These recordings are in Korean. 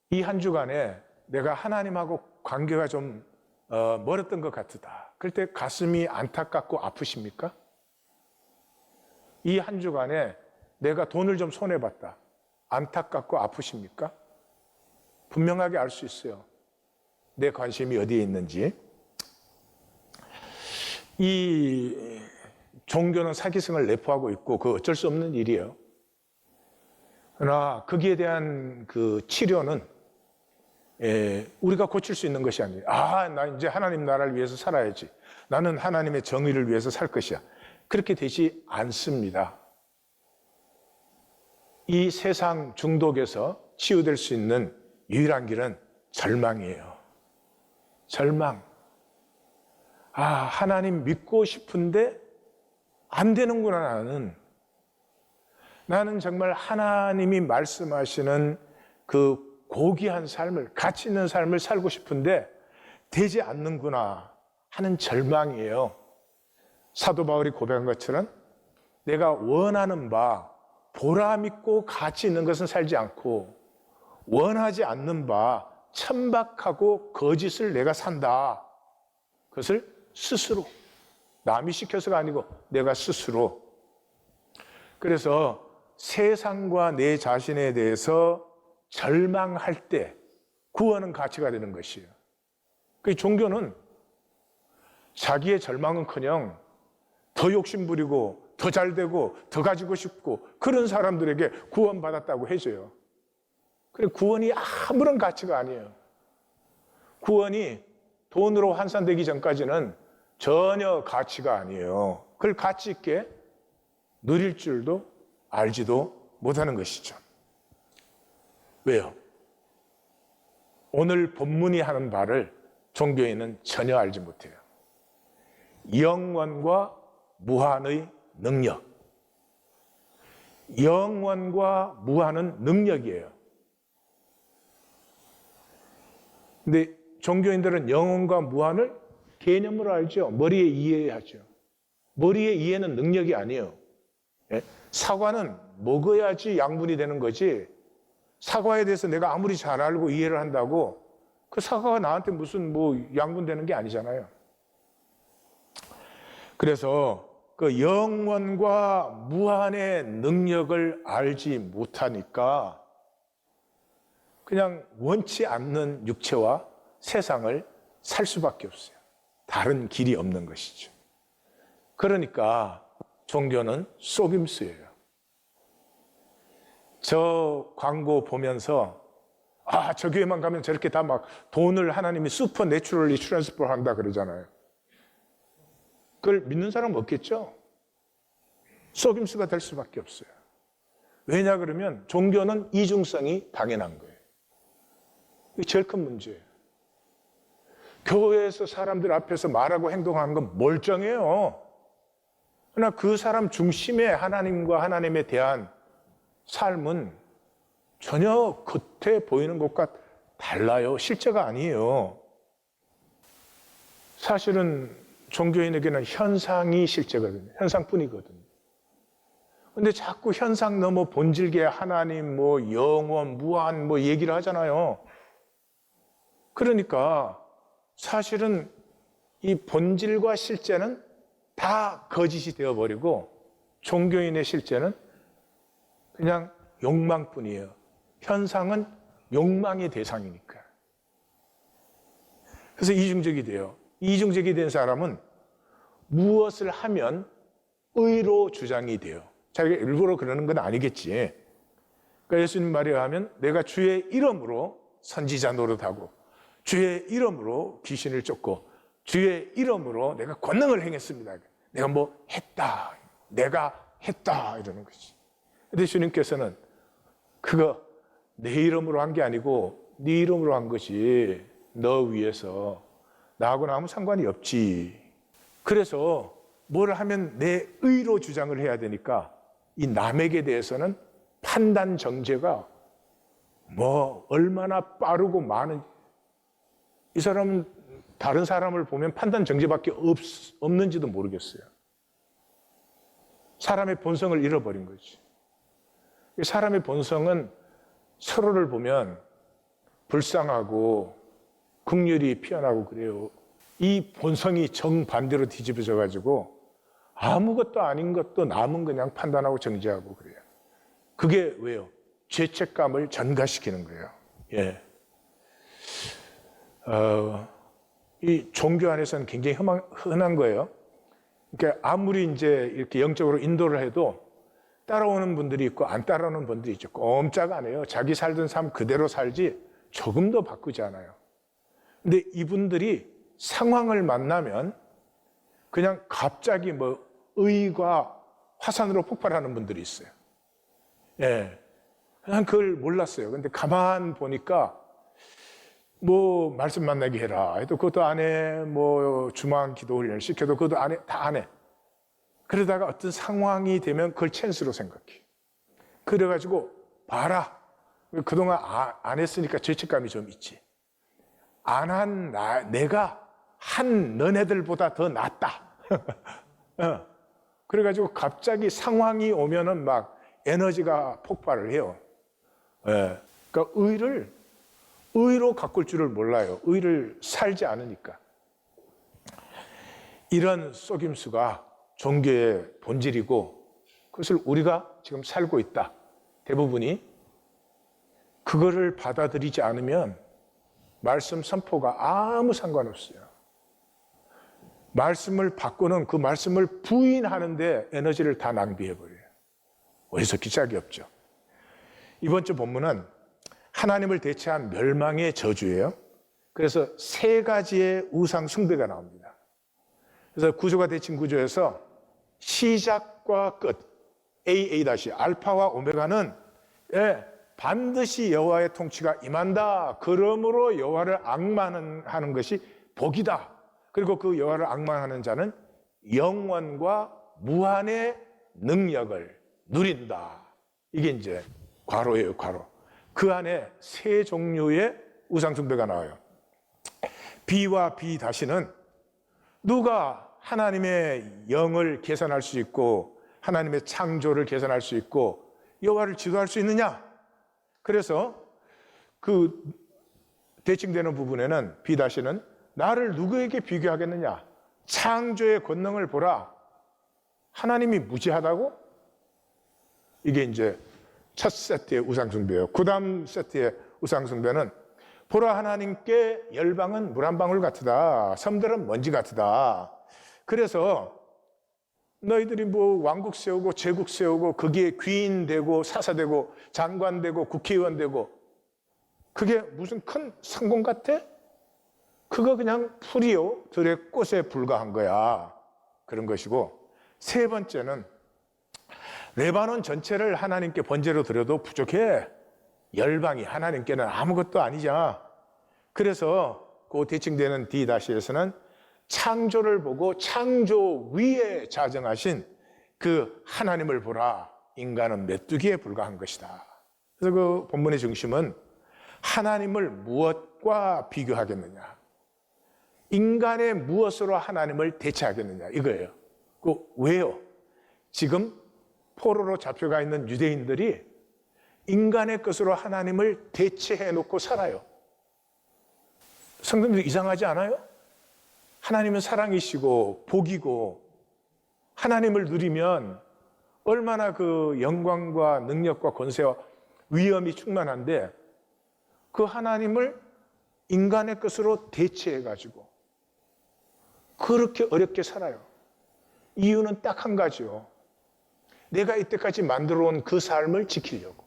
이 한 주간에 내가 하나님하고 관계가 좀 멀었던 것 같다. 그럴 때 가슴이 안타깝고 아프십니까? 이 한 주간에 내가 돈을 좀 손해봤다. 안타깝고 아프십니까? 분명하게 알 수 있어요. 내 관심이 어디에 있는지. 이 종교는 사기성을 내포하고 있고 그 어쩔 수 없는 일이에요. 그러나 거기에 대한 그 치료는 우리가 고칠 수 있는 것이 아니에요. 나 이제 하나님 나라를 위해서 살아야지. 나는 하나님의 정의를 위해서 살 것이야. 그렇게 되지 않습니다. 이 세상 중독에서 치유될 수 있는 유일한 길은 절망이에요. 절망. 하나님 믿고 싶은데 안 되는구나, 나는 정말 하나님이 말씀하시는 그 고귀한 삶을, 가치 있는 삶을 살고 싶은데 되지 않는구나 하는 절망이에요. 사도 바울이 고백한 것처럼 내가 원하는 바, 보람 있고 가치 있는 것은 살지 않고 원하지 않는 바, 천박하고 거짓을 내가 산다. 그것을 스스로, 남이 시켜서가 아니고 내가 스스로. 그래서 세상과 내 자신에 대해서 절망할 때 구원은 가치가 되는 것이에요. 그 종교는 자기의 절망은커녕 더 욕심부리고 더 잘되고 더 가지고 싶고 그런 사람들에게 구원받았다고 해줘요. 그래, 구원이 아무런 가치가 아니에요. 구원이 돈으로 환산되기 전까지는 전혀 가치가 아니에요. 그걸 가치 있게 누릴 줄도 알지도 못하는 것이죠. 왜요? 오늘 본문이 하는 바를 종교인은 전혀 알지 못해요. 영원과 무한의 능력. 영원과 무한은 능력이에요. 근데 종교인들은 영원과 무한을 개념으로 알죠. 머리에 이해하죠. 머리의 이해는 능력이 아니에요. 사과는 먹어야지 양분이 되는 거지, 사과에 대해서 내가 아무리 잘 알고 이해를 한다고 그 사과가 나한테 무슨 양분 되는 게 아니잖아요. 그래서 그 영원과 무한의 능력을 알지 못하니까 그냥 원치 않는 육체와 세상을 살 수밖에 없어요. 다른 길이 없는 것이죠. 그러니까 종교는 속임수예요. 저 광고 보면서 저 교회만 가면 저렇게 다 막 돈을 하나님이 슈퍼 내추럴리 트랜스퍼 한다 그러잖아요. 그걸 믿는 사람은 없겠죠? 속임수가 될 수밖에 없어요. 왜냐 그러면 종교는 이중성이 당연한 거예요. 이게 제일 큰 문제예요. 교회에서 사람들 앞에서 말하고 행동하는 건 멀쩡해요. 그러나 그 사람 중심에 하나님과 하나님에 대한 삶은 전혀 겉에 보이는 것과 달라요. 실제가 아니에요. 사실은 종교인에게는 현상이 실제거든요. 현상뿐이거든요. 근데 자꾸 현상 넘어 본질계 하나님, 영원, 무한 얘기를 하잖아요. 그러니까 사실은 이 본질과 실제는 다 거짓이 되어버리고 종교인의 실제는 그냥 욕망뿐이에요. 현상은 욕망의 대상이니까. 그래서 이중적이 돼요. 이중적이 된 사람은 무엇을 하면 의로 주장이 돼요. 자기가 일부러 그러는 건 아니겠지. 그러니까 예수님 말에 의하면 내가 주의 이름으로 선지자 노릇하고 주의 이름으로 귀신을 쫓고 주의 이름으로 내가 권능을 행했습니다. 내가 했다. 내가 했다. 이러는 거지. 근데 주님께서는 그거 내 이름으로 한 게 아니고 네 이름으로 한 것이 너 위해서 나하고는 아무 상관이 없지. 그래서 뭘 하면 내 의로 주장을 해야 되니까 이 남에게 대해서는 판단 정죄가 얼마나 빠르고 많은, 이 사람은 다른 사람을 보면 판단 정죄밖에 없는지도 모르겠어요. 사람의 본성을 잃어버린 거지. 사람의 본성은 서로를 보면 불쌍하고 긍휼이 피어나고 그래요. 이 본성이 정반대로 뒤집어져 가지고 아무것도 아닌 것도 남은 그냥 판단하고 정죄하고 그래요. 그게 왜요? 죄책감을 전가시키는 거예요. 예. 이 종교 안에서는 굉장히 흔한 거예요. 그러니까 아무리 이제 이렇게 영적으로 인도를 해도 따라오는 분들이 있고 안 따라오는 분들이 있죠. 꼼짝 안 해요. 자기 살던 삶 그대로 살지 조금도 바꾸지 않아요. 근데 이분들이 상황을 만나면 그냥 갑자기 뭐 의가 화산으로 폭발하는 분들이 있어요. 예. 그냥 그걸 몰랐어요. 근데 가만 보니까 뭐 말씀 만나게 해라 해도 그것도 안 해. 뭐 주만 기도 훈련을 시켜도 그것도 안 해. 다 안 해. 그러다가 어떤 상황이 되면 그걸 찬스로 생각해. 그래가지고 봐라. 그동안 안 했으니까 죄책감이 좀 있지. 안 한 내가 한 너네들보다 더 낫다. 그래가지고 갑자기 상황이 오면은 막 에너지가 폭발을 해요. 예. 그러니까 의로 가꿀 줄을 몰라요. 의를 살지 않으니까. 이런 속임수가 종교의 본질이고 그것을 우리가 지금 살고 있다. 대부분이 그거를 받아들이지 않으면 말씀 선포가 아무 상관없어요. 말씀을 받고는 그 말씀을 부인하는데 에너지를 다 낭비해버려요. 어디서 기착이 없죠. 이번 주 본문은 하나님을 대체한 멸망의 저주예요. 그래서 세 가지의 우상 숭배가 나옵니다. 그래서 구조가 대칭 구조에서 시작과 끝, AA- 알파와 오메가는 반드시 여호와의 통치가 임한다. 그러므로 여호와를 앙망하는 것이 복이다. 그리고 그 여호와를 앙망하는 자는 영원과 무한의 능력을 누린다. 이게 이제 괄호예요, 괄호. 그 안에 세 종류의 우상 숭배가 나와요. B와 B-는 누가 하나님의 영을 계산할 수 있고 하나님의 창조를 계산할 수 있고 여호와를 지도할 수 있느냐? 그래서 그 대칭되는 부분에는 B-는 나를 누구에게 비교하겠느냐? 창조의 권능을 보라. 하나님이 무지하다고? 이게 이제 첫 세트의 우상숭배예요. 그 다음 세트의 우상숭배는 보라 하나님께 열방은 물 한 방울 같으다. 섬들은 먼지 같으다. 그래서 너희들이 뭐 왕국 세우고 제국 세우고 거기에 귀인 되고 사사 되고 장관 되고 국회의원 되고 그게 무슨 큰 성공 같아? 그거 그냥 풀이요. 들의 꽃에 불과한 거야. 그런 것이고 세 번째는 레바논 전체를 하나님께 번제로 드려도 부족해. 열방이 하나님께는 아무것도 아니잖아. 그래서 그 대칭되는 D-에서는 창조를 보고 창조 위에 자정하신 그 하나님을 보라. 인간은 메뚜기에 불과한 것이다. 그래서 그 본문의 중심은 하나님을 무엇과 비교하겠느냐? 인간의 무엇으로 하나님을 대체하겠느냐? 이거예요. 왜요? 지금 포로로 잡혀가 있는 유대인들이 인간의 것으로 하나님을 대체해 놓고 살아요. 성도님들 이상하지 않아요? 하나님은 사랑이시고 복이고 하나님을 누리면 얼마나 그 영광과 능력과 권세와 위엄이 충만한데 그 하나님을 인간의 것으로 대체해 가지고 그렇게 어렵게 살아요. 이유는 딱 한 가지요. 내가 이때까지 만들어 온 그 삶을 지키려고.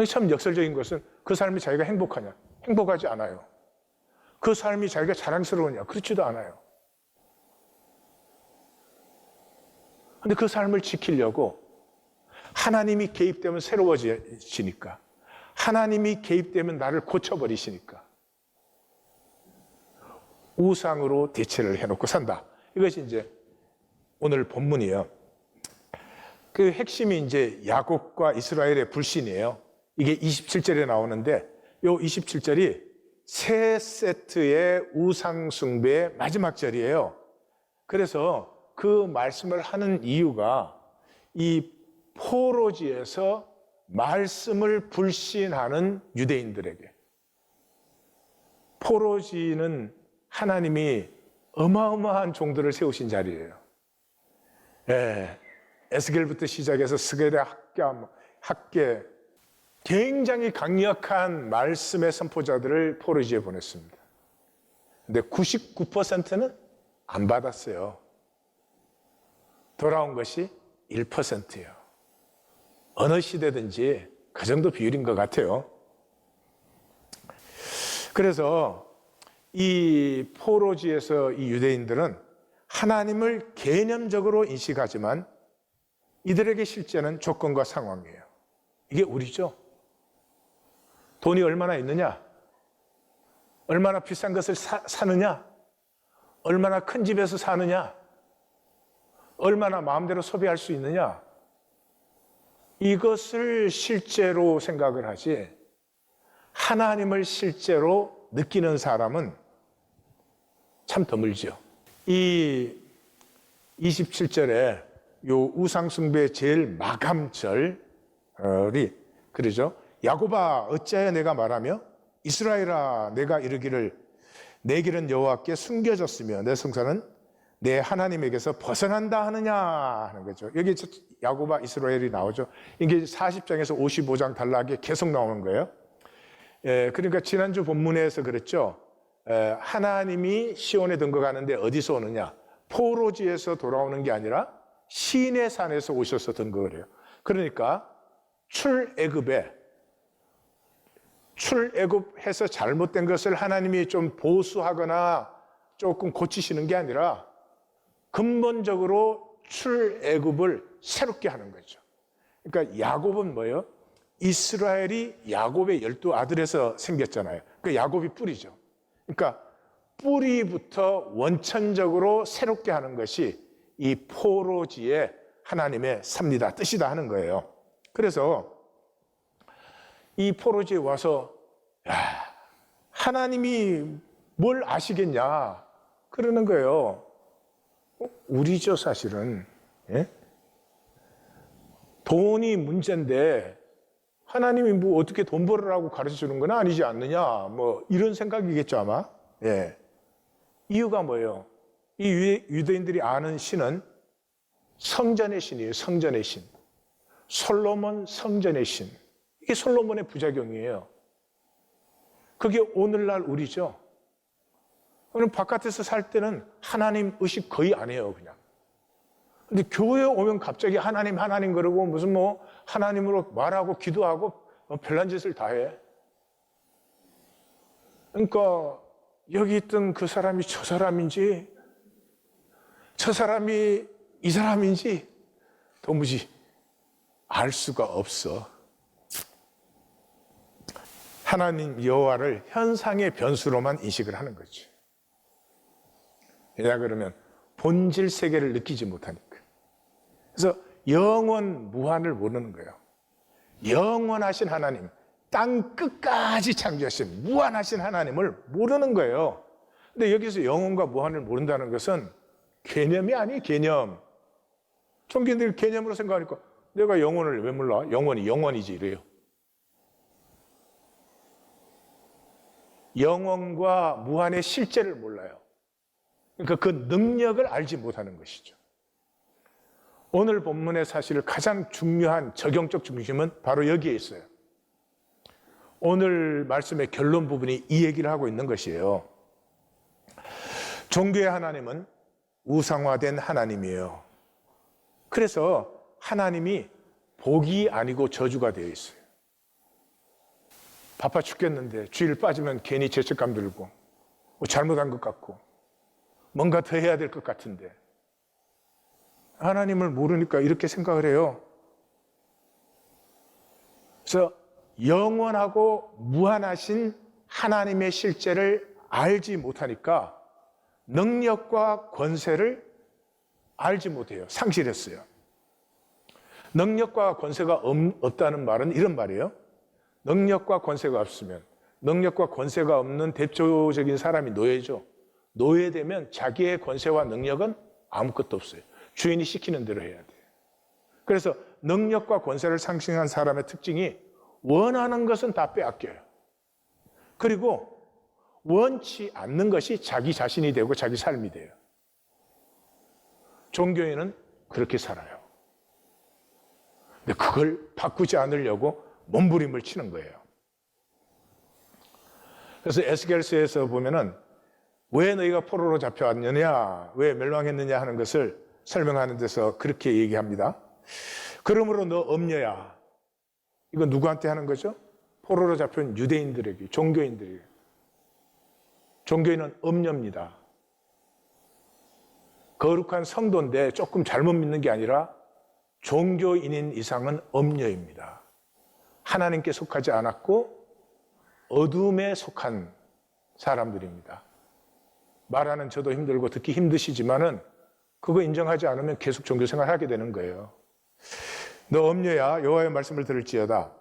참 역설적인 것은 그 삶이 자기가 행복하냐? 행복하지 않아요. 그 삶이 자기가 자랑스러우냐? 그렇지도 않아요. 근데 그 삶을 지키려고 하나님이 개입되면 새로워지니까, 하나님이 개입되면 나를 고쳐버리시니까 우상으로 대체를 해놓고 산다. 이것이 이제 오늘 본문이에요. 그 핵심이 이제 야곱과 이스라엘의 불신이에요. 이게 27절에 나오는데 이 27절이 세 세트의 우상 숭배의 마지막 절이에요. 그래서 그 말씀을 하는 이유가 이 포로지에서 말씀을 불신하는 유대인들에게 포로지는 하나님이 어마어마한 종들을 세우신 자리예요. 에스겔부터 시작해서 스겔의 학계 굉장히 강력한 말씀의 선포자들을 포로지에 보냈습니다. 근데 99%는 안 받았어요. 돌아온 것이 1%예요. 어느 시대든지 그 정도 비율인 것 같아요. 그래서 이 포로지에서 이 유대인들은 하나님을 개념적으로 인식하지만 이들에게 실제는 조건과 상황이에요. 이게 우리죠. 돈이 얼마나 있느냐? 얼마나 비싼 것을 사느냐? 얼마나 큰 집에서 사느냐? 얼마나 마음대로 소비할 수 있느냐? 이것을 실제로 생각을 하지 하나님을 실제로 느끼는 사람은 참 드물죠. 이 27절에 요 우상숭배의 제일 마감절이 그러죠. 야곱아 어찌하여 내가 말하며 이스라엘아 내가 이르기를 내 길은 여호와께 숨겨졌으며 내 성산은 내 하나님에게서 벗어난다 하느냐 하는 거죠. 여기 야곱아 이스라엘이 나오죠. 이게 40장에서 55장 단락에 계속 나오는 거예요. 그러니까 지난주 본문에서 그랬죠. 하나님이 시온에 등극하는데 어디서 오느냐? 포로지에서 돌아오는 게 아니라 시내 산에서 오셔서 등극을 해요. 그러니까 출애굽해서 잘못된 것을 하나님이 좀 보수하거나 조금 고치시는 게 아니라 근본적으로 출애굽을 새롭게 하는 거죠. 그러니까 야곱은 뭐예요? 이스라엘이 야곱의 12아들에서 생겼잖아요. 그 야곱이 뿌리죠. 그러니까 뿌리부터 원천적으로 새롭게 하는 것이 이 포로지의 하나님의 삽니다, 뜻이다 하는 거예요. 그래서 이 포로지에 와서 하나님이 뭘 아시겠냐 그러는 거예요. 우리죠 사실은. 돈이 문제인데 하나님이 뭐 어떻게 돈 벌으라고 가르쳐주는 건 아니지 않느냐 뭐 이런 생각이겠죠 아마. 이유가 뭐예요? 이 유대인들이 아는 신은 성전의 신이에요. 성전의 신. 솔로몬 성전의 신. 이게 솔로몬의 부작용이에요. 그게 오늘날 우리죠. 그럼 바깥에서 살 때는 하나님 의식 거의 안 해요, 그냥. 근데 교회에 오면 갑자기 하나님 그러고 무슨 뭐 하나님으로 말하고 기도하고 별난 짓을 다 해. 그러니까 여기 있던 그 사람이 저 사람인지 저 사람이 이 사람인지 도무지 알 수가 없어. 하나님 여호와를 현상의 변수로만 인식을 하는 거지. 왜냐 그러면 본질 세계를 느끼지 못하니까. 그래서 영원 무한을 모르는 거예요. 영원하신 하나님, 땅 끝까지 창조하신 무한하신 하나님을 모르는 거예요. 근데 여기서 영원과 무한을 모른다는 것은 개념이 아니에요, 개념. 종교인들이 개념으로 생각하니까 내가 영원을 왜 몰라? 영원이지 이래요. 영원과 무한의 실제를 몰라요. 그러니까 그 능력을 알지 못하는 것이죠. 오늘 본문의 사실 가장 중요한 적용적 중심은 바로 여기에 있어요. 오늘 말씀의 결론 부분이 이 얘기를 하고 있는 것이에요. 종교의 하나님은 우상화된 하나님이에요. 그래서 하나님이 복이 아니고 저주가 되어 있어요. 바빠 죽겠는데 주일 빠지면 괜히 죄책감 들고 뭐 잘못한 것 같고 뭔가 더 해야 될 것 같은데 하나님을 모르니까 이렇게 생각을 해요. 그래서 영원하고 무한하신 하나님의 실제를 알지 못하니까 능력과 권세를 알지 못해요. 상실했어요. 능력과 권세가 없다는 말은 이런 말이에요. 능력과 권세가 없으면 능력과 권세가 없는 대표적인 사람이 노예죠. 노예되면 자기의 권세와 능력은 아무것도 없어요. 주인이 시키는 대로 해야 돼요. 그래서 능력과 권세를 상징한 사람의 특징이 원하는 것은 다 빼앗겨요. 그리고 원치 않는 것이 자기 자신이 되고 자기 삶이 돼요. 종교인은 그렇게 살아요. 근데 그걸 바꾸지 않으려고 몸부림을 치는 거예요. 그래서 에스겔서에서 보면은 왜 너희가 포로로 잡혀왔느냐, 왜 멸망했느냐 하는 것을 설명하는 데서 그렇게 얘기합니다. 그러므로 너 엄녀야. 이거 누구한테 하는 거죠? 포로로 잡혀온 유대인들에게, 종교인들에게. 종교인은 엄녀입니다. 거룩한 성도인데 조금 잘못 믿는 게 아니라 종교인인 이상은 엄녀입니다. 하나님께 속하지 않았고 어둠에 속한 사람들입니다. 말하는 저도 힘들고 듣기 힘드시지만은 그거 인정하지 않으면 계속 종교 생활하게 되는 거예요. 너 엄녀야, 여호와의 말씀을 들을지어다.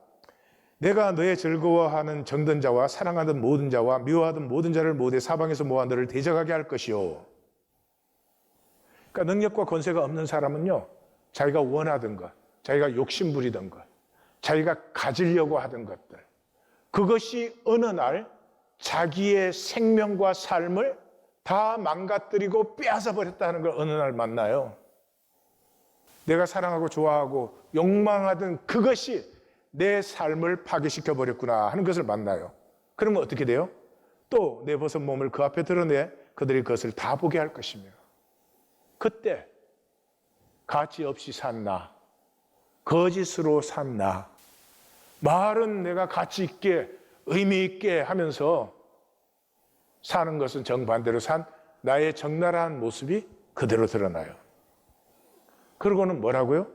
내가 너의 즐거워하는 정든 자와 사랑하던 모든 자와 미워하던 모든 자를 모두 사방에서 모아 너를 대적하게 할 것이요. 그러니까 능력과 권세가 없는 사람은요, 자기가 원하던 것, 자기가 욕심부리던 것, 자기가 가지려고 하던 것들, 그것이 어느 날 자기의 생명과 삶을 다 망가뜨리고 빼앗아 버렸다는 걸 어느 날 만나요. 내가 사랑하고 좋아하고 욕망하던 그것이 내 삶을 파괴시켜 버렸구나 하는 것을 만나요. 그러면 어떻게 돼요? 또 내 벗은 몸을 그 앞에 드러내 그들이 그것을 다 보게 할 것이며, 그때 가치 없이 산 나, 거짓으로 산 나, 말은 내가 가치 있게 의미 있게 하면서 사는 것은 정반대로 산 나의 적나라한 모습이 그대로 드러나요. 그러고는 뭐라고요?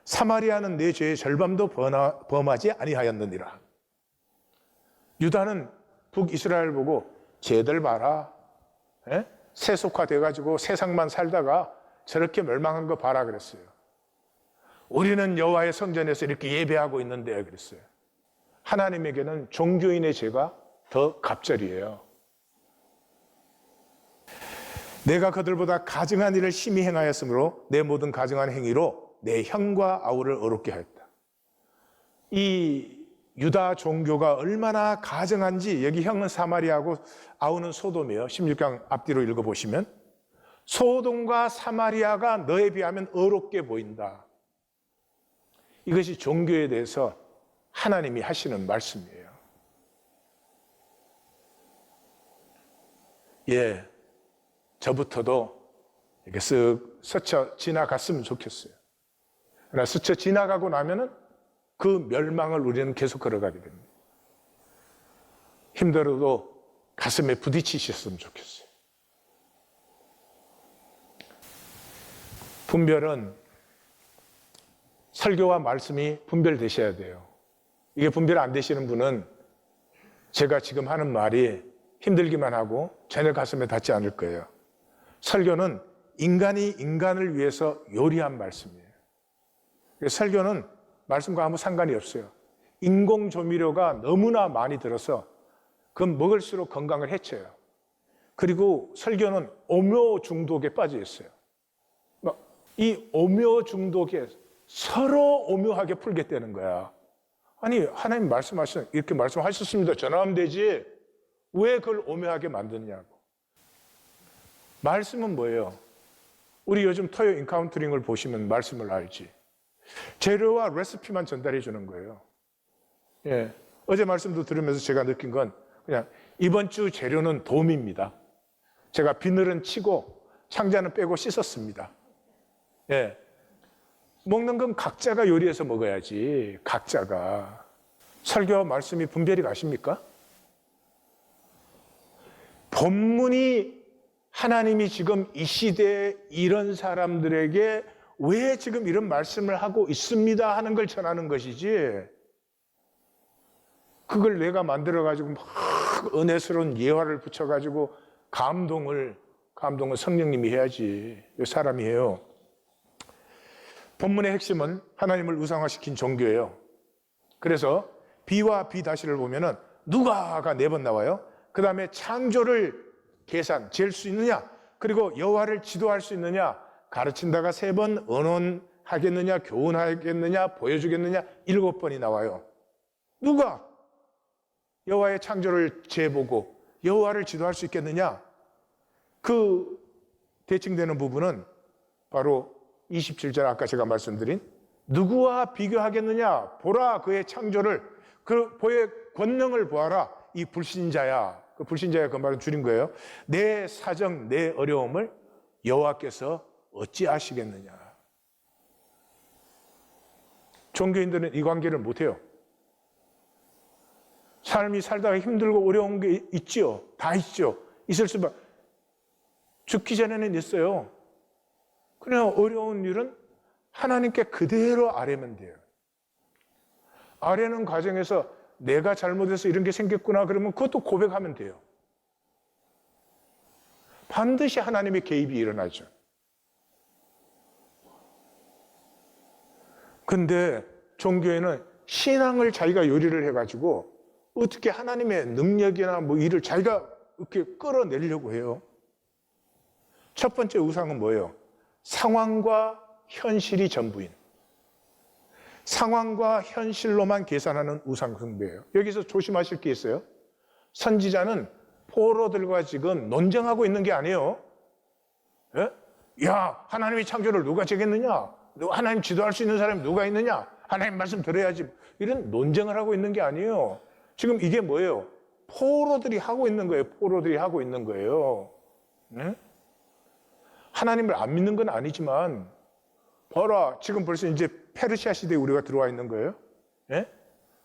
사마리아는 내 죄의 절반도 범하지 아니하였느니라. 유다는 북이스라엘 보고 쟤들 봐라, 세속화돼가지고 세상만 살다가 저렇게 멸망한 거 봐라 그랬어요. 우리는 여호와의 성전에서 이렇게 예배하고 있는데 그랬어요. 하나님에게는 종교인의 죄가 더 갑절이에요. 내가 그들보다 가증한 일을 심히 행하였으므로 내 모든 가증한 행위로 내 형과 아우를 어렵게 하였다. 이 유다 종교가 얼마나 가증한지, 여기 형은 사마리아고 아우는 소돔이에요. 16강 앞뒤로 읽어보시면 소돔과 사마리아가 너에 비하면 어렵게 보인다. 이것이 종교에 대해서 하나님이 하시는 말씀이에요. 예, 저부터도 이렇게 쓱 스쳐 지나갔으면 좋겠어요. 그러나 스쳐 지나가고 나면은 그 멸망을 우리는 계속 걸어가게 됩니다. 힘들어도 가슴에 부딪히셨으면 좋겠어요. 분별은 설교와 말씀이 분별되셔야 돼요. 이게 분별 안 되시는 분은 제가 지금 하는 말이 힘들기만 하고 전혀 가슴에 닿지 않을 거예요. 설교는 인간이 인간을 위해서 요리한 말씀이에요. 설교는 말씀과 아무 상관이 없어요. 인공 조미료가 너무나 많이 들어서 그건 먹을수록 건강을 해쳐요. 그리고 설교는 오묘 중독에 빠져 있어요. 이 오묘 중독에 서로 오묘하게 풀겠다는 거야. 아니, 하나님 말씀하시면 이렇게 말씀하셨습니다. 전하면 되지. 왜 그걸 오묘하게 만드냐고. 말씀은 뭐예요? 우리 요즘 토요 인카운터링을 보시면 말씀을 알지. 재료와 레시피만 전달해 주는 거예요. 예. 어제 말씀도 들으면서 제가 느낀 건 그냥 이번 주 재료는 돔입니다. 제가 비늘은 치고 창자는 빼고 씻었습니다. 예. 먹는 건 각자가 요리해서 먹어야지. 각자가. 설교와 말씀이 분별이 가십니까? 본문이 하나님이 지금 이 시대에 이런 사람들에게 왜 지금 이런 말씀을 하고 있습니다 하는 걸 전하는 것이지, 그걸 내가 만들어가지고 막 은혜스러운 예화를 붙여가지고 감동을 성령님이 해야지. 사람이 해요. 본문의 핵심은 하나님을 우상화시킨 종교예요. 그래서 비와 비다시를 보면은 누가가 4번 나와요. 그 다음에 창조를 잴 수 있느냐, 그리고 여호와를 지도할 수 있느냐 가르친다가 3번, 언론할 하겠느냐, 교훈하겠느냐, 보여주겠느냐 7번이 나와요. 누가 여호와의 창조를 재보고 여호와를 지도할 수 있겠느냐? 그 대칭되는 부분은 바로 27절 아까 제가 말씀드린 누구와 비교하겠느냐? 보라 그의 창조를, 그 보의 권능을 보아라. 이 불신자야. 그 불신자야 그 말은 줄인 거예요. 내 사정, 내 어려움을 여호와께서 어찌 아시겠느냐? 종교인들은 이 관계를 못해요. 삶이 살다가 힘들고 어려운 게 있지요. 다 있죠. 있을 수밖에. 죽기 전에는 있어요. 그냥 어려운 일은 하나님께 그대로 아뢰면 돼요. 아뢰는 과정에서 내가 잘못해서 이런 게 생겼구나 그러면 그것도 고백하면 돼요. 반드시 하나님의 개입이 일어나죠. 근데 종교에는 신앙을 자기가 요리를 해가지고 어떻게 하나님의 능력이나 뭐 일을 자기가 이렇게 끌어내려고 해요. 첫 번째 우상은 뭐예요? 상황과 현실이 전부인, 상황과 현실로만 계산하는 우상 숭배예요. 여기서 조심하실 게 있어요. 선지자는 포로들과 지금 논쟁하고 있는 게 아니에요. 예? 야, 하나님의 창조를 누가 재겠느냐? 하나님 지도할 수 있는 사람이 누가 있느냐? 하나님 말씀 들어야지. 이런 논쟁을 하고 있는 게 아니에요. 지금 이게 뭐예요? 포로들이 하고 있는 거예요. 포로들이 하고 있는 거예요. 예? 하나님을 안 믿는 건 아니지만 봐라, 지금 벌써 이제 페르시아 시대에 우리가 들어와 있는 거예요. 예?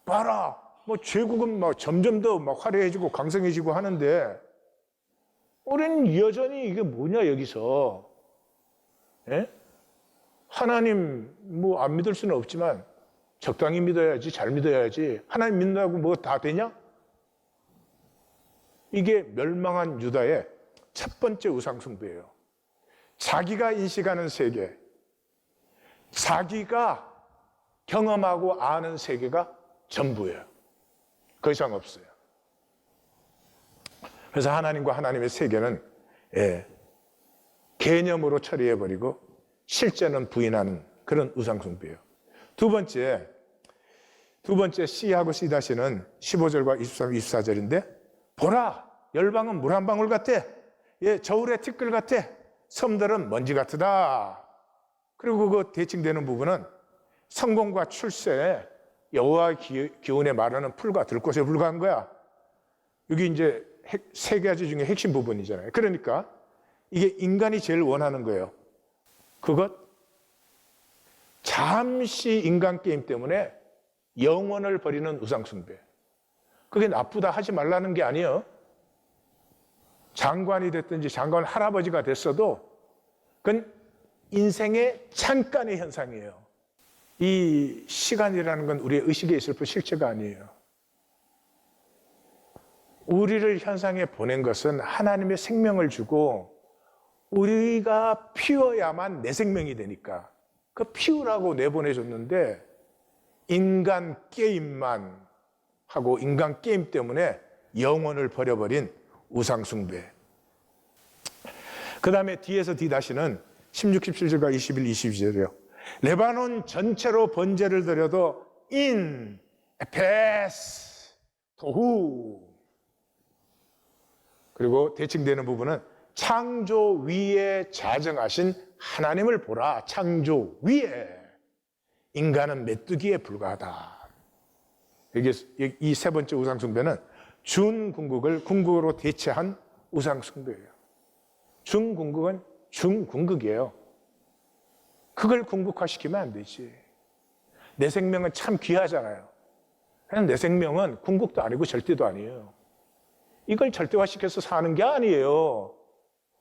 봐라, 뭐 제국은 막 점점 더 막 화려해지고 강성해지고 하는데 우리는 여전히 이게 뭐냐 여기서. 예? 하나님 뭐 안 믿을 수는 없지만 적당히 믿어야지, 잘 믿어야지. 하나님 믿는다고 뭐 다 되냐? 이게 멸망한 유다의 첫 번째 우상 숭배예요. 자기가 인식하는 세계, 자기가 경험하고 아는 세계가 전부예요. 그 이상 없어요. 그래서 하나님과 하나님의 세계는 개념으로 처리해버리고 실제는 부인하는 그런 우상 숭배예요. 두 번째 C하고 C-는 15절과 23, 24절인데 보라, 열방은 물 한 방울 같아. 저울의 티끌 같아. 섬들은 먼지 같으다. 그리고 그 대칭되는 부분은 성공과 출세, 여호와 기운에 말하는 풀과 들꽃에 불과한 거야. 여기 이제 세 가지 중에 핵심 부분이잖아요. 그러니까 이게 인간이 제일 원하는 거예요. 그것, 잠시 인간 게임 때문에 영혼을 버리는 우상숭배. 그게 나쁘다 하지 말라는 게 아니에요. 장관이 됐든지 장관 할아버지가 됐어도 그건 인생의 잠깐의 현상이에요. 이 시간이라는 건 우리의 의식에 있을 뿐 실체가 아니에요. 우리를 현상에 보낸 것은 하나님의 생명을 주고 우리가 피워야만 내 생명이 되니까 그 피우라고 내보내줬는데 인간 게임만 하고 인간 게임 때문에 영혼을 버려버린 우상숭배. 그 다음에 뒤에서 D-는 16, 17절과 21, 22절이에요. 레바논 전체로 번제를 드려도 인, 에페스, 토후. 그리고 대칭되는 부분은 창조 위에 자정하신 하나님을 보라. 창조 위에. 인간은 메뚜기에 불과하다. 이 세 번째 우상숭배는 준궁극을 궁극으로 대체한 우상숭배예요. 중궁극은 중궁극이에요. 그걸 궁극화시키면 안 되지. 내 생명은 참 귀하잖아요. 그냥 내 생명은 궁극도 아니고 절대도 아니에요. 이걸 절대화시켜서 사는 게 아니에요.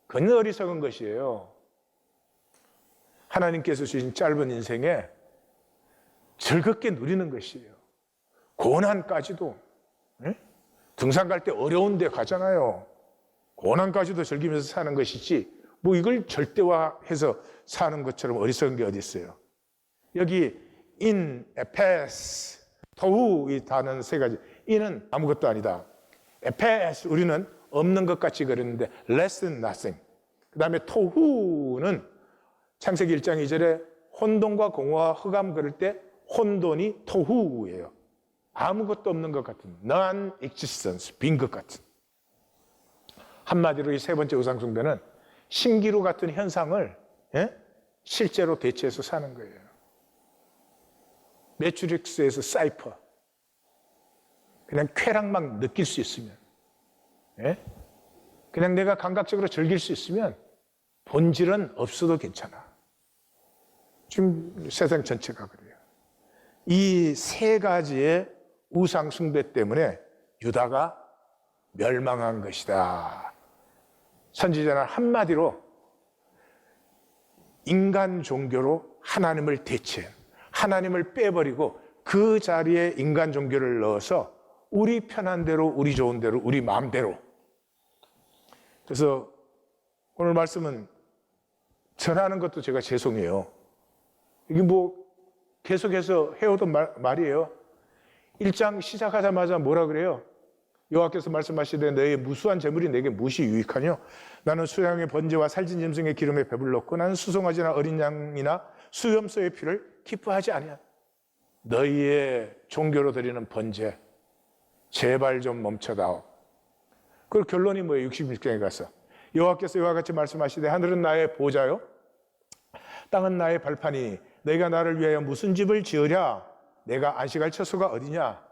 그건 어리석은 것이에요. 하나님께서 주신 짧은 인생에 즐겁게 누리는 것이에요. 고난까지도. 등산 갈 때 어려운 데 가잖아요. 고난까지도 즐기면서 사는 것이지 뭐 이걸 절대화해서 사는 것처럼 어리석은 게 어디 있어요. 여기 in, 에페스, 토후 이 단어는 세 가지. in은 아무것도 아니다. 에페스 우리는 없는 것 같이 그랬는데 less than nothing. 그 다음에 토후는 창세기 1장 2절에 혼돈과 공허와 흑암 그럴 때 혼돈이 토후예요. 아무것도 없는 것 같은 non-existence, 빈 것 같은. 한마디로 이 세 번째 우상 숭배는 신기루 같은 현상을 실제로 대체해서 사는 거예요. 매트릭스에서 사이퍼. 그냥 쾌락만 느낄 수 있으면, 그냥 내가 감각적으로 즐길 수 있으면 본질은 없어도 괜찮아. 지금 세상 전체가 그래요. 이 세 가지의 우상 숭배 때문에 유다가 멸망한 것이다. 선지자는 한마디로 인간 종교로 하나님을 대체, 하나님을 빼버리고 그 자리에 인간 종교를 넣어서 우리 편한 대로, 우리 좋은 대로, 우리 마음대로. 그래서 오늘 말씀은 전하는 것도 제가 죄송해요. 이게 뭐 계속해서 해오던 말이에요. 1장 시작하자마자 뭐라 그래요? 여호와께서 말씀하시되 너의 무수한 재물이 내게 무엇이 유익하뇨? 나는 수양의 번제와 살진 짐승의 기름에 배불렀고 나는 수송아지나 어린 양이나 수염소의 피를 기뻐하지 아니하. 너희의 종교로 드리는 번제 제발 좀 멈춰다오. 그 결론이 뭐예요? 66장에 가서 여호와께서 이와 같이 말씀하시되 하늘은 나의 보좌요 땅은 나의 발판이니 너희가 나를 위하여 무슨 집을 지으랴? 내가 안식할 처소가 어디냐?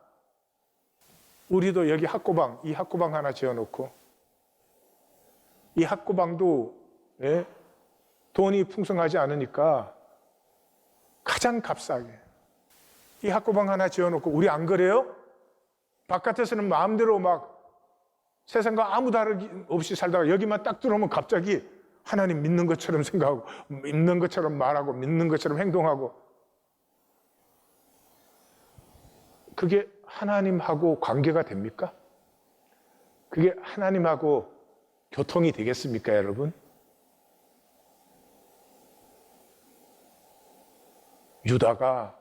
우리도 여기 학고방, 이 학고방 하나 지어놓고 이 학고방도 돈이 풍성하지 않으니까 가장 값싸게 이 학고방 하나 지어놓고 우리 안 그래요? 바깥에서는 마음대로 막 세상과 아무 다르기 없이 살다가 여기만 딱 들어오면 갑자기 하나님 믿는 것처럼 생각하고 믿는 것처럼 말하고 믿는 것처럼 행동하고 그게 하나님하고 관계가 됩니까? 그게 하나님하고 교통이 되겠습니까, 여러분? 유다가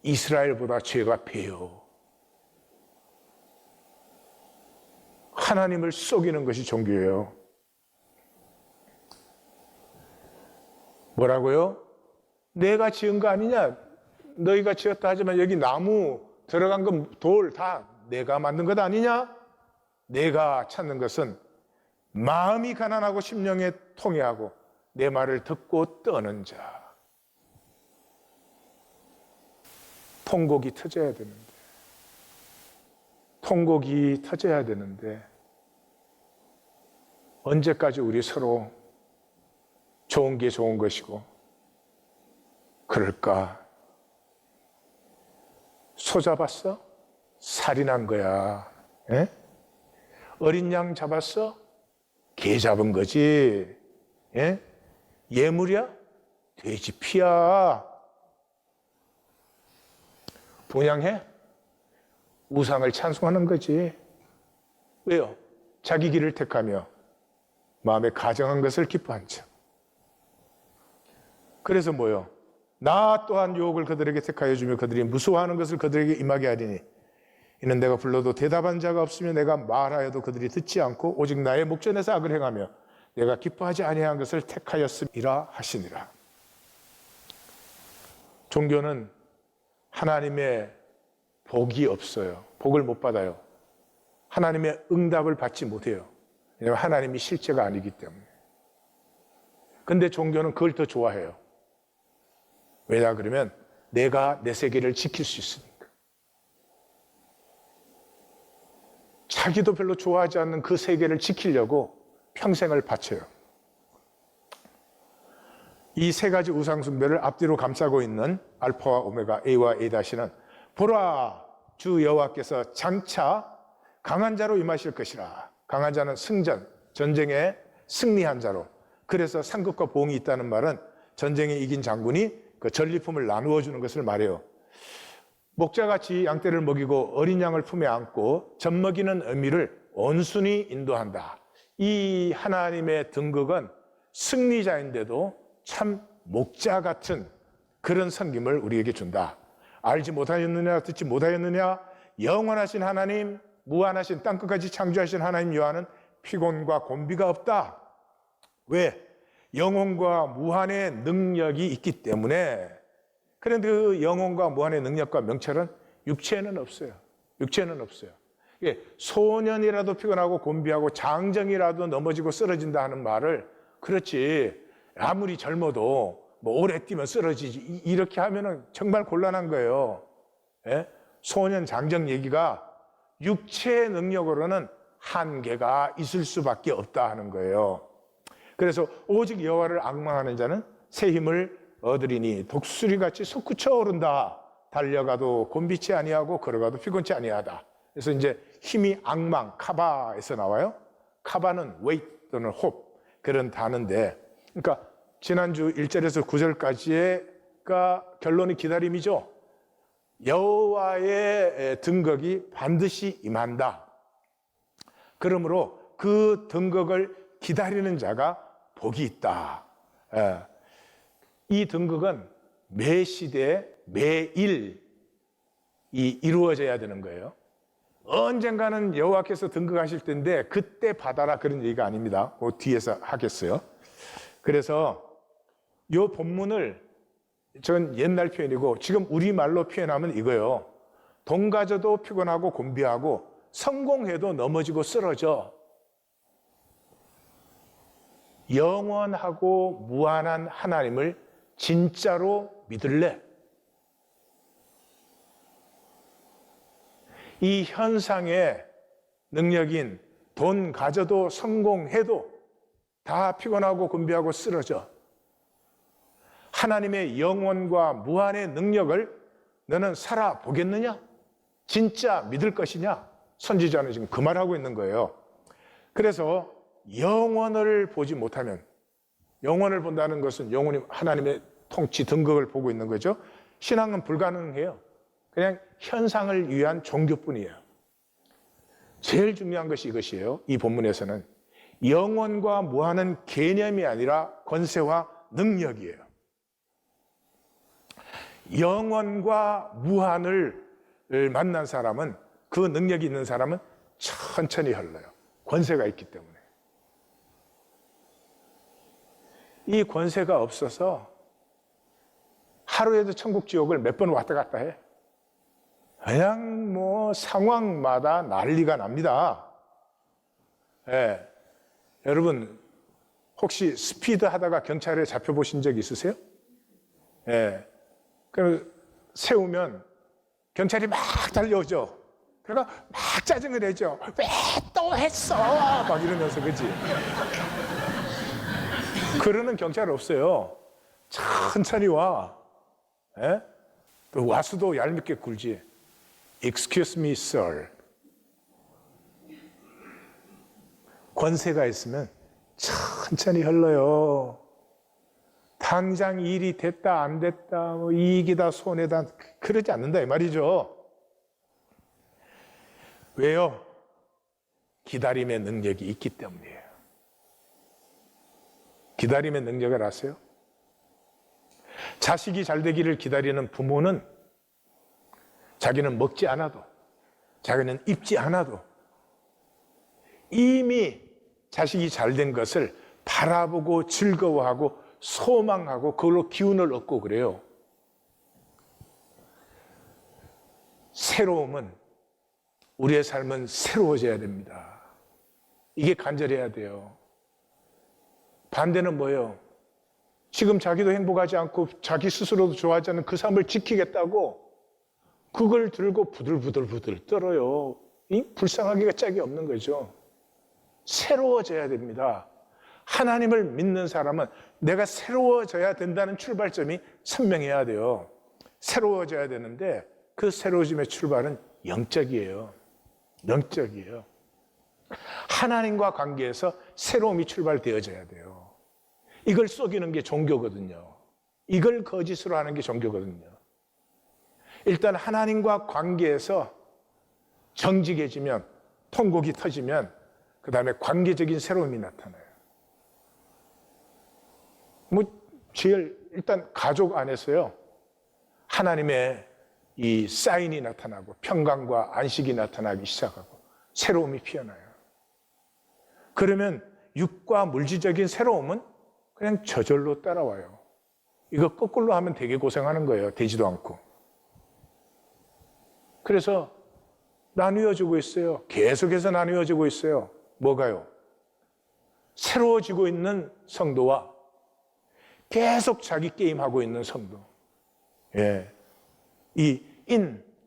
이스라엘보다 죄가 배요. 하나님을 속이는 것이 종교예요. 뭐라고요? 내가 지은 거 아니냐? 너희가 지었다 하지만 여기 나무 들어간 건 돌 다 내가 만든 것 아니냐? 내가 찾는 것은 마음이 가난하고 심령에 통회하고 내 말을 듣고 떠는 자. 통곡이 터져야 되는데 통곡이 터져야 되는데 언제까지 우리 서로 좋은 게 좋은 것이고 그럴까? 소 잡았어? 살인한 거야. 에? 어린 양 잡았어? 개 잡은 거지. 에? 예물이야? 돼지 피야. 분양해? 우상을 찬송하는 거지. 왜요? 자기 길을 택하며 마음에 가정한 것을 기뻐한 척. 그래서 뭐요? 나 또한 유혹을 그들에게 택하여 주며 그들이 무서워하는 것을 그들에게 임하게 하리니 이는 내가 불러도 대답한 자가 없으며 내가 말하여도 그들이 듣지 않고 오직 나의 목전에서 악을 행하며 내가 기뻐하지 아니한 것을 택하였음이라 하시니라. 종교는 하나님의 복이 없어요. 복을 못 받아요. 하나님의 응답을 받지 못해요. 왜냐하면 하나님이 실제가 아니기 때문에. 근데 종교는 그걸 더 좋아해요. 왜냐 그러면 내가 내 세계를 지킬 수 있으니까. 자기도 별로 좋아하지 않는 그 세계를 지키려고 평생을 바쳐요. 이 세 가지 우상 숭배를 앞뒤로 감싸고 있는 알파와 오메가 A와 A-는 보라 주 여호와께서 장차 강한 자로 임하실 것이라. 강한 자는 승전, 전쟁에 승리한 자로. 그래서 상급과 보응이 있다는 말은 전쟁에 이긴 장군이 그 전리품을 나누어 주는 것을 말해요. 목자같이 양떼를 먹이고 어린 양을 품에 안고 젖먹이는 의미를 온순히 인도한다. 이 하나님의 등극은 승리자인데도 참 목자 같은 그런 섬김을 우리에게 준다. 알지 못하였느냐 듣지 못하였느냐 영원하신 하나님 무한하신 땅끝까지 창조하신 하나님 여호와는 피곤과 곤비가 없다. 왜? 영혼과 무한의 능력이 있기 때문에, 그런데 그 영혼과 무한의 능력과 명철은 육체에는 없어요. 육체에는 없어요. 소년이라도 피곤하고 곤비하고 장정이라도 넘어지고 쓰러진다 하는 말을, 그렇지, 아무리 젊어도 뭐 오래 뛰면 쓰러지지, 이렇게 하면은 정말 곤란한 거예요. 예? 소년 장정 얘기가 육체의 능력으로는 한계가 있을 수밖에 없다 하는 거예요. 그래서 오직 여호와를 앙망하는 자는 새 힘을 얻으리니 독수리같이 솟구쳐 오른다. 달려가도 곤비치 아니하고 걸어가도 피곤치 아니하다. 그래서 이제 힘이 앙망, 카바에서 나와요. 카바는 wait 또는 hope, 그런 단어인데, 그러니까 지난주 1절에서 9절까지가 결론이 기다림이죠. 여호와의 등극이 반드시 임한다. 그러므로 그 등극을 기다리는 자가 복이 있다. 이 등극은 매 시대에 매일 이루어져야 되는 거예요. 언젠가는 여호와께서 등극하실 텐데 그때 받아라, 그런 얘기가 아닙니다. 그 뒤에서 하겠어요. 그래서 이 본문을, 전 옛날 표현이고 지금 우리말로 표현하면 이거예요. 돈 가져도 피곤하고 곤비하고 성공해도 넘어지고 쓰러져. 영원하고 무한한 하나님을 진짜로 믿을래? 이 현상의 능력인 돈 가져도 성공해도 다 피곤하고 곤비하고 쓰러져. 하나님의 영원과 무한의 능력을 너는 살아보겠느냐? 진짜 믿을 것이냐? 선지자는 지금 그 말하고 있는 거예요. 그래서 영원을 보지 못하면, 영원을 본다는 것은 영원히 하나님의 통치 등극을 보고 있는 거죠. 신앙은 불가능해요. 그냥 현상을 위한 종교뿐이에요. 제일 중요한 것이 이것이에요. 이 본문에서는 영원과 무한은 개념이 아니라 권세와 능력이에요. 영원과 무한을 만난 사람은, 그 능력이 있는 사람은 천천히 흘러요. 권세가 있기 때문에. 이 권세가 없어서 하루에도 천국 지옥을 몇 번 왔다 갔다 해. 그냥 뭐 상황마다 난리가 납니다. 예. 여러분 혹시 스피드 하다가 경찰에 잡혀보신 적 있으세요? 예. 그 세우면 경찰이 막 달려오죠. 그러니까 막 짜증을 내죠. 왜 또 했어? 막 이러면서, 그치? 그러는 경찰 없어요. 천천히 와. 예? 또 와수도 얄밉게 굴지. Excuse me, sir. 권세가 있으면 천천히 흘러요. 당장 일이 됐다 안 됐다, 뭐 이익이다 손해다, 그러지 않는다 이 말이죠. 왜요? 기다림의 능력이 있기 때문이에요. 기다림의 능력을 아세요? 자식이 잘 되기를 기다리는 부모는 자기는 먹지 않아도, 자기는 입지 않아도 이미 자식이 잘 된 것을 바라보고 즐거워하고 소망하고 그걸로 기운을 얻고 그래요. 새로움은, 우리의 삶은 새로워져야 됩니다. 이게 간절해야 돼요. 반대는 뭐예요? 지금 자기도 행복하지 않고 자기 스스로도 좋아하지 않는 그 삶을 지키겠다고 그걸 들고 부들부들 떨어요. 불쌍하기가 짝이 없는 거죠. 새로워져야 됩니다. 하나님을 믿는 사람은 내가 새로워져야 된다는 출발점이 선명해야 돼요. 새로워져야 되는데 그 새로워짐의 출발은 영적이에요. 영적이에요. 하나님과 관계에서 새로움이 출발되어져야 돼요. 이걸 속이는 게 종교거든요. 이걸 거짓으로 하는 게 종교거든요. 일단 하나님과 관계에서 정직해지면, 통곡이 터지면 그 다음에 관계적인 새로움이 나타나요. 제일 일단 가족 안에서요, 하나님의 이 사인이 나타나고 평강과 안식이 나타나기 시작하고 새로움이 피어나요. 그러면 육과 물질적인 새로움은 그냥 저절로 따라와요. 이거 거꾸로 하면 되게 고생하는 거예요. 되지도 않고. 그래서 나뉘어지고 있어요. 계속해서 나뉘어지고 있어요. 뭐가요? 새로워지고 있는 성도와 계속 자기 게임하고 있는 성도. 예. 이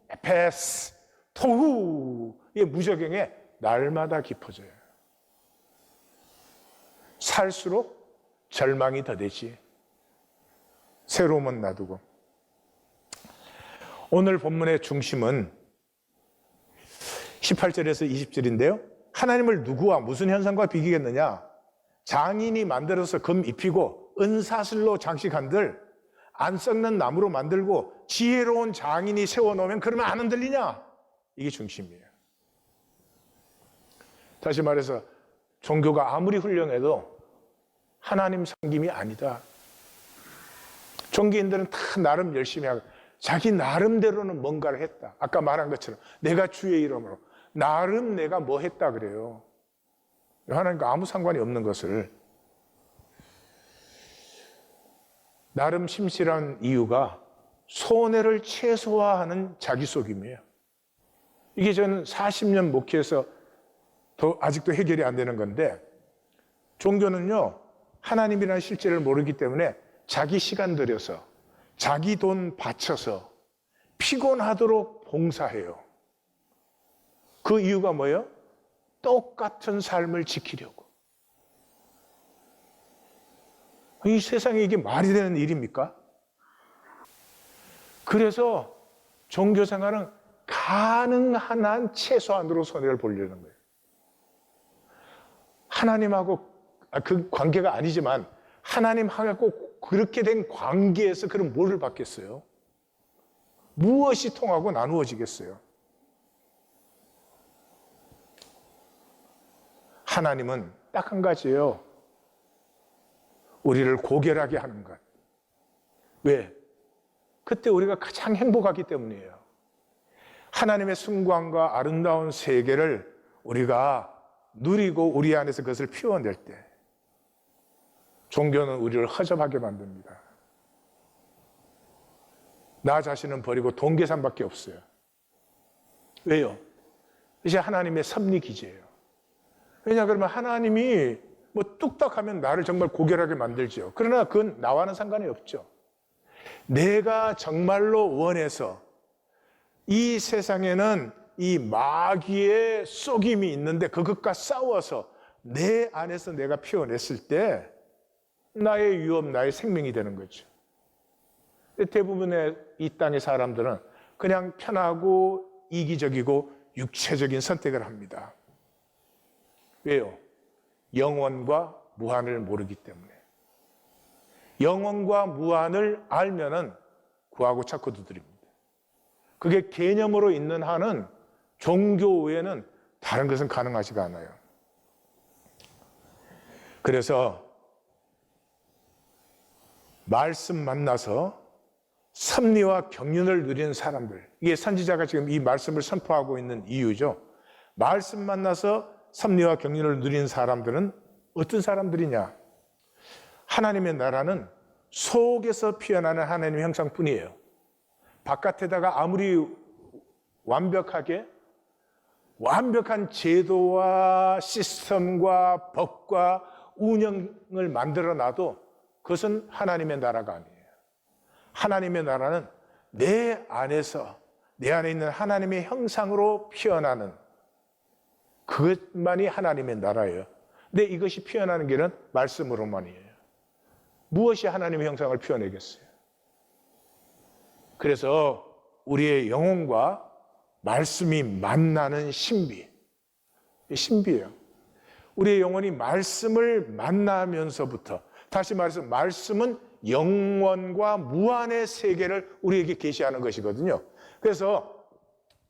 에페스, 토후의 무적행에 날마다 깊어져요. 살수록 절망이 더 되지. 새로움은 놔두고. 오늘 본문의 중심은 18절에서 20절인데요. 하나님을 누구와 무슨 현상과 비기겠느냐? 장인이 만들어서 금 입히고 은사슬로 장식한들 안 썩는 나무로 만들고 지혜로운 장인이 세워놓으면 그러면 안 흔들리냐? 이게 중심이에요. 다시 말해서 종교가 아무리 훌륭해도 하나님 섬김이 아니다. 종교인들은 다 나름 열심히 하고 자기 나름대로는 뭔가를 했다. 아까 말한 것처럼 내가 주의 이름으로 나름 내가 뭐 했다 그래요. 하나님과 아무 상관이 없는 것을. 나름 심실한 이유가 손해를 최소화하는 자기속임이에요. 이게 저는 40년 목회에서 아직도 해결이 안 되는 건데, 종교는요 하나님이라는 실제를 모르기 때문에 자기 시간 들여서 자기 돈 바쳐서 피곤하도록 봉사해요. 그 이유가 뭐예요? 똑같은 삶을 지키려고. 이 세상에 이게 말이 되는 일입니까? 그래서 종교생활은 가능한 한 최소한으로 손해를 보려는 거예요. 하나님하고 그 관계가 아니지만 하나님하고 그렇게 된 관계에서 그럼 뭐를 받겠어요? 무엇이 통하고 나누어지겠어요? 하나님은 딱 한 가지예요. 우리를 고결하게 하는 것. 왜? 그때 우리가 가장 행복하기 때문이에요. 하나님의 순광과 아름다운 세계를 우리가 누리고 우리 안에서 그것을 피워낼 때 종교는 우리를 허접하게 만듭니다. 나 자신은 버리고 돈 계산밖에 없어요. 왜요? 이제 하나님의 섭리 기제예요. 왜냐 그러면 하나님이 뭐 뚝딱하면 나를 정말 고결하게 만들죠. 그러나 그건 나와는 상관이 없죠. 내가 정말로 원해서 이 세상에는 이 마귀의 속임이 있는데 그것과 싸워서 내 안에서 내가 피워냈을 때 나의 유업, 나의 생명이 되는 거죠. 대부분의 이 땅의 사람들은 그냥 편하고 이기적이고 육체적인 선택을 합니다. 왜요? 영원과 무한을 모르기 때문에. 영원과 무한을 알면은 구하고 찾고 두드립니다. 그게 개념으로 있는 한은 종교 외에는 다른 것은 가능하지가 않아요. 그래서 말씀 만나서 섭리와 경륜을 누리는 사람들, 이게 선지자가 지금 이 말씀을 선포하고 있는 이유죠. 말씀 만나서 섭리와 경륜을 누리는 사람들은 어떤 사람들이냐? 하나님의 나라는 속에서 피어나는 하나님의 형상뿐이에요. 바깥에다가 아무리 완벽한 제도와 시스템과 법과 운영을 만들어 놔도 그것은 하나님의 나라가 아니에요. 하나님의 나라는 내 안에서, 내 안에 있는 하나님의 형상으로 피어나는 그것만이 하나님의 나라예요. 근데 이것이 피어나는 길은 말씀으로만이에요. 무엇이 하나님의 형상을 피워내겠어요? 그래서 우리의 영혼과 말씀이 만나는 신비, 신비예요. 우리의 영혼이 말씀을 만나면서부터, 다시 말해서 말씀은 영원과 무한의 세계를 우리에게 계시하는 것이거든요. 그래서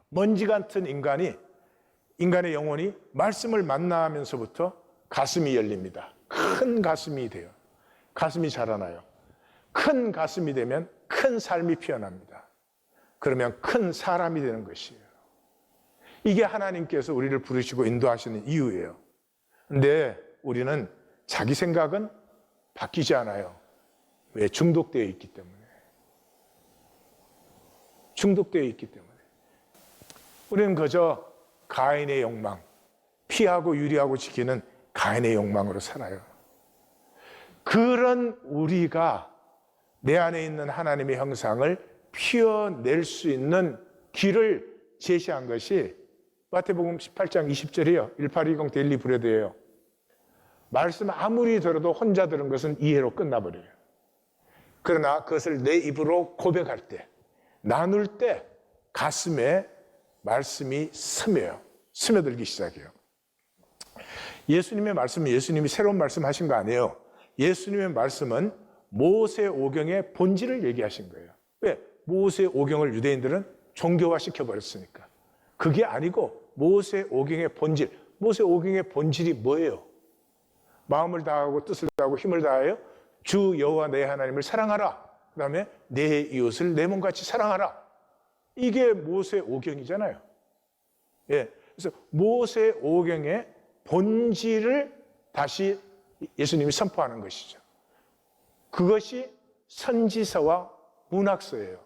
먼지 같은 인간의 영혼이 말씀을 만나면서부터 가슴이 열립니다. 큰 가슴이 돼요. 가슴이 자라나요. 큰 가슴이 되면 큰 삶이 피어납니다. 그러면 큰 사람이 되는 것이에요. 이게 하나님께서 우리를 부르시고 인도하시는 이유예요. 근데 우리는 자기 생각은 바뀌지 않아요. 왜? 중독되어 있기 때문에. 중독되어 있기 때문에. 우리는 그저 가인의 욕망, 피하고 유리하고 지키는 가인의 욕망으로 살아요. 그런 우리가 내 안에 있는 하나님의 형상을 피워낼 수 있는 길을 제시한 것이 마태복음 18장 20절이에요. 1820 데일리 브레드예요. 말씀 아무리 들어도 혼자 들은 것은 이해로 끝나버려요. 그러나 그것을 내 입으로 고백할 때, 나눌 때 가슴에 말씀이 스며들기 시작해요. 예수님의 말씀은 예수님이 새로운 말씀 하신 거 아니에요. 예수님의 말씀은 모세오경의 본질을 얘기하신 거예요. 왜? 모세오경을 유대인들은 종교화 시켜버렸으니까. 그게 아니고 모세오경의 본질. 모세오경의 본질이 뭐예요? 마음을 다하고 뜻을 다하고 힘을 다하여 주 여호와 내 하나님을 사랑하라. 그 다음에 내 이웃을 내 몸같이 사랑하라. 이게 모세오경이잖아요. 예, 그래서 모세오경의 본질을 다시 예수님이 선포하는 것이죠. 그것이 선지서와 문학서예요.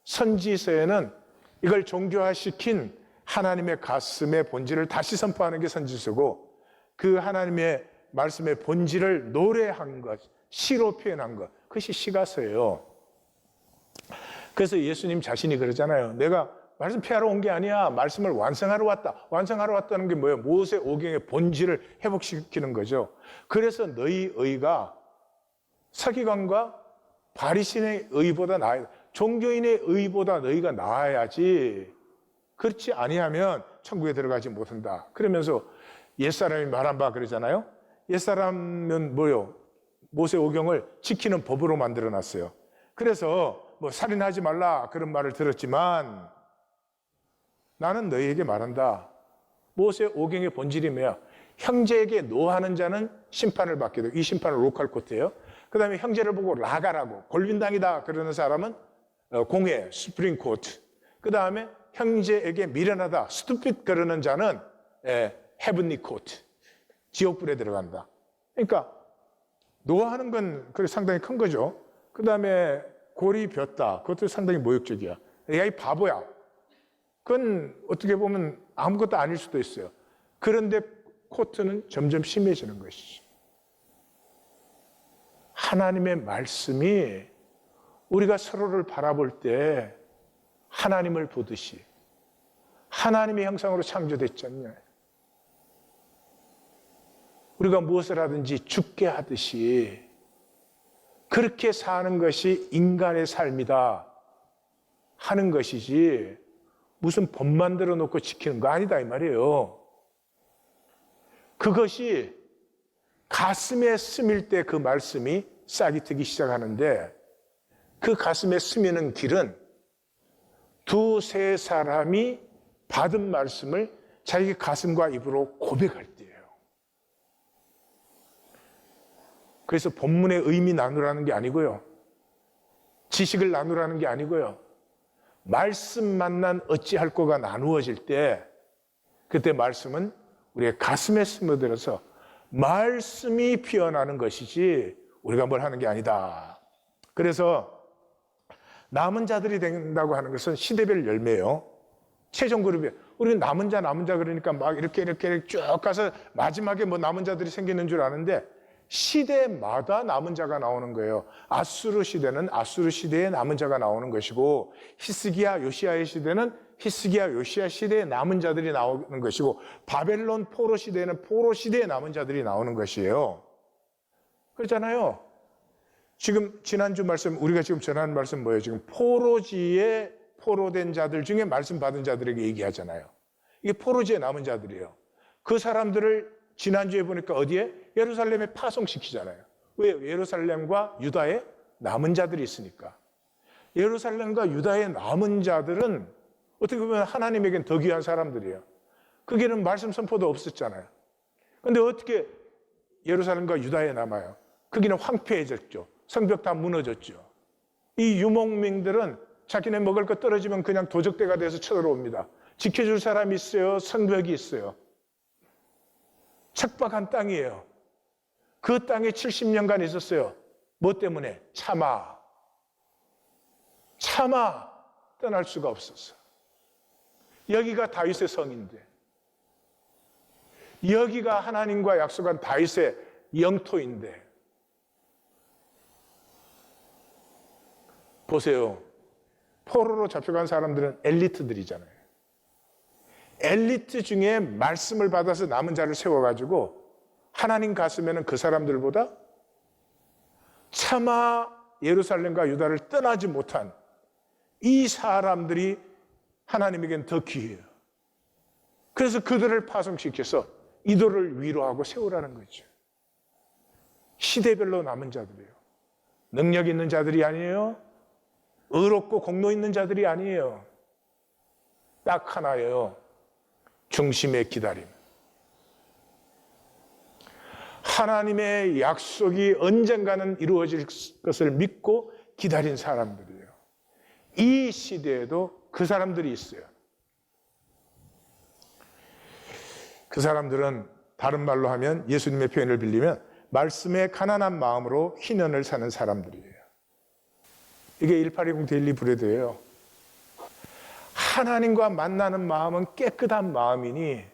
선지서에는 이걸 종교화시킨 하나님의 가슴의 본질을 다시 선포하는 게 선지서고, 그 하나님의 말씀의 본질을 노래한 것, 시로 표현한 것, 그것이 시가서예요. 그래서 예수님 자신이 그러잖아요. 내가 말씀 피하러 온 게 아니야. 말씀을 완성하러 왔다. 완성하러 왔다는 게 뭐예요? 모세오경의 본질을 회복시키는 거죠. 그래서 너희 의가 서기관과 바리새인의 의보다 나아야, 종교인의 의보다 너희가 나아야지. 그렇지 아니하면 천국에 들어가지 못한다. 그러면서 옛사람이 말한 바 그러잖아요. 옛사람은 뭐요? 모세오경을 지키는 법으로 만들어놨어요. 그래서 뭐 살인하지 말라 그런 말을 들었지만 나는 너희에게 말한다. 모세오경의 본질이 뭐야? 형제에게 노하는 자는 심판을 받게 되고, 이 심판은 로컬 코트예요. 그 다음에 형제를 보고 라가라고 골빈당이다 그러는 사람은 공회, 스프링 코트. 그 다음에 형제에게 미련하다, 스투핏 그러는 자는 헤븐리 코트, 지옥불에 들어간다. 그러니까 노하는 건 그래 상당히 큰 거죠. 그 다음에 골이 벼다, 그것도 상당히 모욕적이야. 야, 이 바보야. 그건 어떻게 보면 아무것도 아닐 수도 있어요. 그런데 코트는 점점 심해지는 것이죠. 하나님의 말씀이 우리가 서로를 바라볼 때 하나님을 보듯이 하나님의 형상으로 창조됐잖아요. 우리가 무엇을 하든지 죽게 하듯이 그렇게 사는 것이 인간의 삶이다 하는 것이지, 무슨 법 만들어 놓고 지키는 거 아니다 이 말이에요. 그것이 가슴에 스밀 때 그 말씀이 싹이 트기 시작하는데, 그 가슴에 스미는 길은 두세 사람이 받은 말씀을 자기 가슴과 입으로 고백할 때예요. 그래서 본문의 의미 나누라는 게 아니고요, 지식을 나누라는 게 아니고요, 말씀 만난 어찌할 거가 나누어질 때, 그때 말씀은 우리의 가슴에 스며들어서 말씀이 피어나는 것이지 우리가 뭘 하는 게 아니다. 그래서 남은 자들이 된다고 하는 것은 시대별 열매예요. 최종 그룹이에요. 우리는 남은 자 그러니까 막 이렇게 쭉 가서 마지막에 뭐 남은 자들이 생기는 줄 아는데, 시대마다 남은 자가 나오는 거예요. 아수르 시대는 아수르 시대에 남은 자가 나오는 것이고, 히스기야 요시야의 시대는 히스기야 요시야 시대에 남은 자들이 나오는 것이고, 바벨론 포로 시대에는 포로 시대에 남은 자들이 나오는 것이에요. 그렇잖아요. 지금 지난주 말씀, 우리가 지금 전하는 말씀 뭐예요? 지금 포로지에 포로된 자들 중에 말씀 받은 자들에게 얘기하잖아요. 이게 포로지에 남은 자들이에요. 그 사람들을 지난주에 보니까 어디에? 예루살렘에 파송시키잖아요. 왜요? 예루살렘과 유다에 남은 자들이 있으니까. 예루살렘과 유다의 남은 자들은 어떻게 보면 하나님에겐 더 귀한 사람들이에요. 거기는 말씀 선포도 없었잖아요. 그런데 어떻게 예루살렘과 유다에 남아요? 거기는 황폐해졌죠. 성벽 다 무너졌죠. 이 유목민들은 자기네 먹을 거 떨어지면 그냥 도적대가 돼서 쳐들어옵니다. 지켜줄 사람이 있어요. 성벽이 있어요. 척박한 땅이에요. 그 땅에 70년간 있었어요. 뭐 때문에? 차마 떠날 수가 없었어. 여기가 다윗의 성인데, 여기가 하나님과 약속한 다윗의 영토인데, 보세요. 포로로 잡혀간 사람들은 엘리트들이잖아요. 엘리트 중에 말씀을 받아서 남은 자를 세워가지고 하나님 갔으면 그 사람들보다 차마 예루살렘과 유다를 떠나지 못한 이 사람들이 하나님에겐 더 귀해요. 그래서 그들을 파송시켜서 이들을 위로하고 세우라는 거죠. 시대별로 남은 자들이에요. 능력 있는 자들이 아니에요. 의롭고 공로 있는 자들이 아니에요. 딱 하나예요. 중심의 기다림. 하나님의 약속이 언젠가는 이루어질 것을 믿고 기다린 사람들이에요. 이 시대에도 그 사람들이 있어요. 그 사람들은 다른 말로 하면, 예수님의 표현을 빌리면 말씀에 가난한 마음으로 희년을 사는 사람들이에요. 이게 1820 데일리 브레드예요. 하나님과 만나는 마음은 깨끗한 마음이니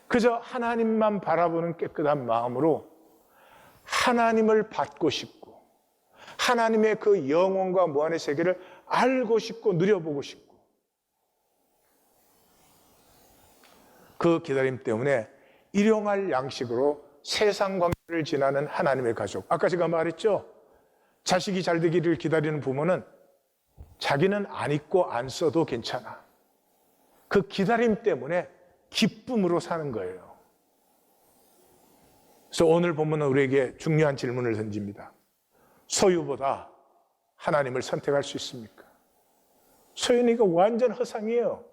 그저 하나님만 바라보는 깨끗한 마음으로 하나님을 받고 싶고 하나님의 그 영원과 무한의 세계를 알고 싶고 누려보고 싶고, 그 기다림 때문에 일용할 양식으로 세상 관계를 지나는 하나님의 가족. 아까 제가 말했죠. 자식이 잘 되기를 기다리는 부모는 자기는 안 입고 안 써도 괜찮아. 그 기다림 때문에 기쁨으로 사는 거예요. 그래서 오늘 본문은 우리에게 중요한 질문을 던집니다. 소유보다 하나님을 선택할 수 있습니까? 소유는 이거 완전 허상이에요.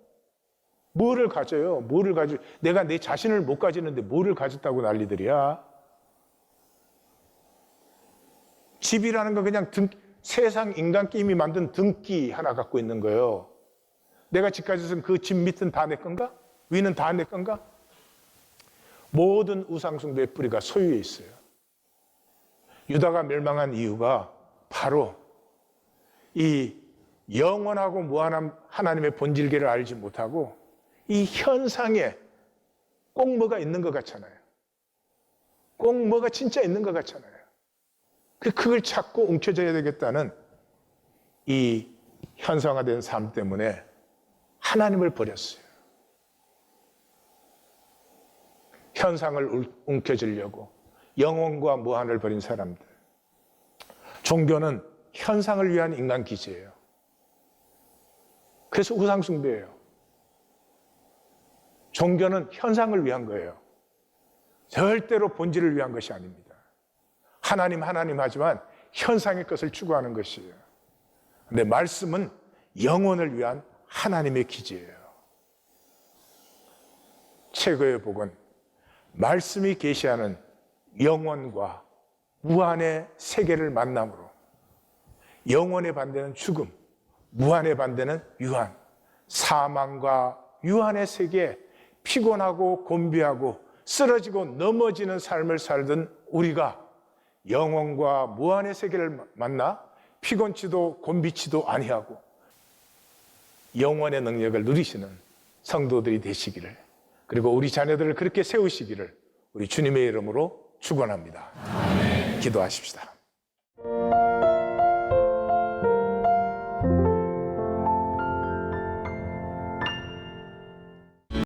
뭐를 가져요? 뭐를 가져? 내가 내 자신을 못 가지는데 뭐를 가졌다고 난리들이야? 집이라는 건 그냥 세상 인간 게임이 만든 등기 하나 갖고 있는 거예요. 내가 집 가졌으면 그 집 밑은 다 내 건가? 위는 다 내 건가? 모든 우상숭배의 뿌리가 소유에 있어요. 유다가 멸망한 이유가 바로 이 영원하고 무한한 하나님의 본질계를 알지 못하고 이 현상에 꼭 뭐가 있는 것 같잖아요. 꼭 뭐가 진짜 있는 것 같잖아요. 그걸 찾고 움켜져야 되겠다는 이 현상화된 삶 때문에 하나님을 버렸어요. 현상을 움켜쥐려고 영혼과 무한을 버린 사람들. 종교는 현상을 위한 인간 기제예요. 그래서 우상숭배예요. 종교는 현상을 위한 거예요. 절대로 본질을 위한 것이 아닙니다. 하나님 하지만 현상의 것을 추구하는 것이에요. 근데 말씀은 영혼을 위한 하나님의 기제예요. 최고의 복은 말씀이 계시하는 영원과 무한의 세계를 만남으로 영원의 반대는 죽음, 무한의 반대는 유한, 사망과 유한의 세계에 피곤하고 곤비하고 쓰러지고 넘어지는 삶을 살던 우리가 영원과 무한의 세계를 만나 피곤치도 곤비치도 아니하고 영원의 능력을 누리시는 성도들이 되시기를, 그리고 우리 자녀들을 그렇게 세우시기를 우리 주님의 이름으로 축원합니다. 기도하십시다.